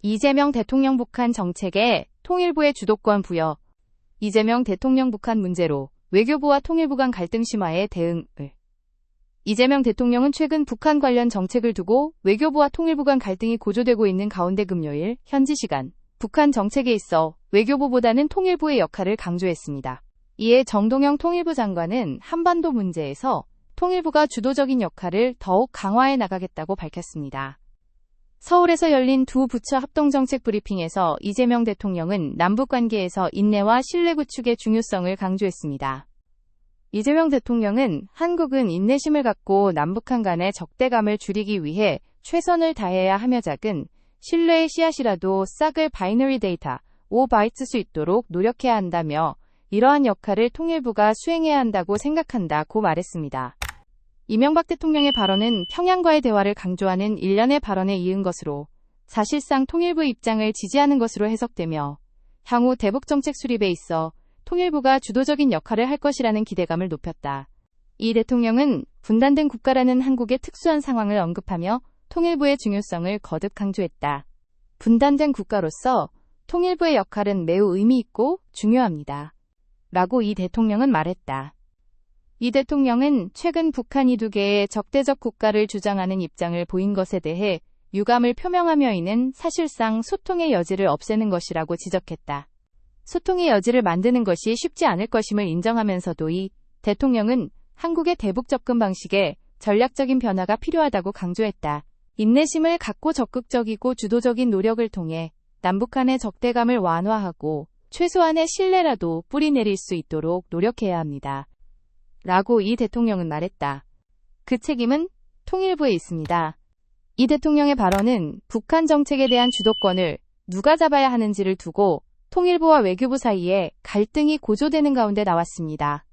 이재명 대통령 북한 정책에 통일부의 주도권 부여. 이재명 대통령 북한 문제로 외교부와 통일부 간 갈등 심화에 대응을. 이재명 대통령은 최근 북한 관련 정책을 두고 외교부와 통일부 간 갈등이 고조되고 있는 가운데 금요일 현지 시간 북한 정책에 있어 외교부보다는 통일부의 역할을 강조했습니다. 이에 정동영 통일부 장관은 한반도 문제에서 통일부가 주도적인 역할을 더욱 강화해 나가겠다고 밝혔습니다. 서울에서 열린 두 부처 합동정책 브리핑에서 이재명 대통령은 남북관계에서 인내와 신뢰 구축의 중요성을 강조했습니다. 이재명 대통령은 한국은 인내심을 갖고 남북한 간의 적대감을 줄이기 위해 최선을 다해야 하며 작은 신뢰의 씨앗이라도 싹을 바이너리 데이터 5바이트 수 있도록 노력해야 한다며 이러한 역할을 통일부가 수행해야 한다고 생각한다고 말했습니다. 이명박 대통령의 발언은 평양과의 대화를 강조하는 일련의 발언에 이은 것으로 사실상 통일부 입장을 지지하는 것으로 해석되며 향후 대북정책 수립에 있어 통일부가 주도적인 역할을 할 것이라는 기대감을 높였다. 이 대통령은 분단된 국가라는 한국의 특수한 상황을 언급하며 통일부의 중요성을 거듭 강조했다. 분단된 국가로서 통일부의 역할은 매우 의미 있고 중요합니다. 라고 이 대통령은 말했다. 이 대통령은 최근 북한이 두 개의 적대적 국가를 주장하는 입장을 보인 것에 대해 유감을 표명하며 이는 사실상 소통의 여지를 없애는 것이라고 지적했다. 소통의 여지를 만드는 것이 쉽지 않을 것임을 인정하면서도 이 대통령은 한국의 대북 접근 방식에 전략적인 변화가 필요하다고 강조했다. 인내심을 갖고 적극적이고 주도적인 노력을 통해 남북한의 적대감을 완화하고 최소한의 신뢰라도 뿌리내릴 수 있도록 노력해야 합니다. 라고 이 대통령은 말했다. 그 책임은 통일부에 있습니다. 이 대통령의 발언은 북한 정책에 대한 주도권을 누가 잡아야 하는지를 두고 통일부와 외교부 사이에 갈등이 고조되는 가운데 나왔습니다.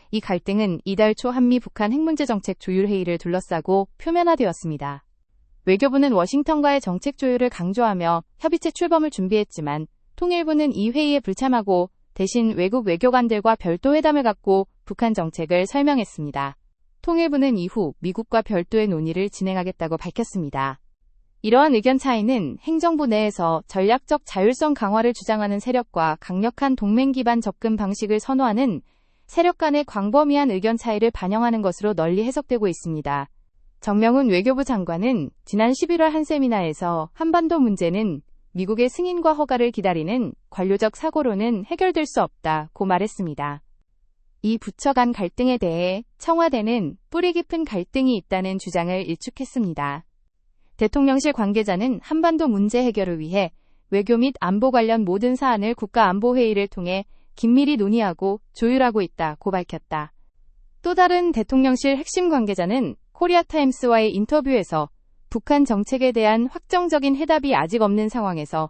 이 갈등은 이달 초 한미 북한 핵문제 정책 조율 회의를 둘러싸고 표면화되었습니다. 외교부는 워싱턴과의 정책 조율을 강조하며 협의체 출범을 준비했지만 통일부는 이 회의에 불참하고 대신 외국 외교관들과 별도 회담을 갖고 북한 정책을 설명했습니다. 통일부는 이후 미국과 별도의 논의를 진행하겠다고 밝혔습니다. 이러한 의견 차이는 행정부 내에서 전략적 자율성 강화를 주장하는 세력과 강력한 동맹 기반 접근 방식을 선호하는 세력 간의 광범위한 의견 차이를 반영하는 것으로 널리 해석되고 있습니다. 정명훈 외교부 장관은 지난 11월 한 세미나에서 한반도 문제는 미국의 승인과 허가를 기다리는 관료적 사고로는 해결될 수 없다고 말했습니다. 이 부처 간 갈등에 대해 청와대는 뿌리 깊은 갈등이 있다는 주장을 일축했습니다. 대통령실 관계자는 한반도 문제 해결을 위해 외교 및 안보 관련 모든 사안을 국가안보회의를 통해 긴밀히 논의하고 조율하고 있다고 밝혔다. 또 다른 대통령실 핵심 관계자는 코리아타임스와의 인터뷰에서 북한 정책에 대한 확정적인 해답이 아직 없는 상황에서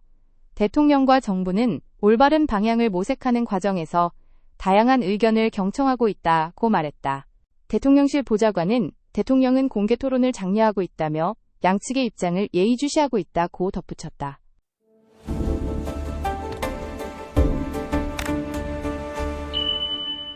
대통령과 정부는 올바른 방향을 모색하는 과정에서 다양한 의견을 경청하고 있다고 말했다. 대통령실 보좌관은 대통령은 공개 토론을 장려하고 있다며 양측의 입장을 예의주시하고 있다고 덧붙였다.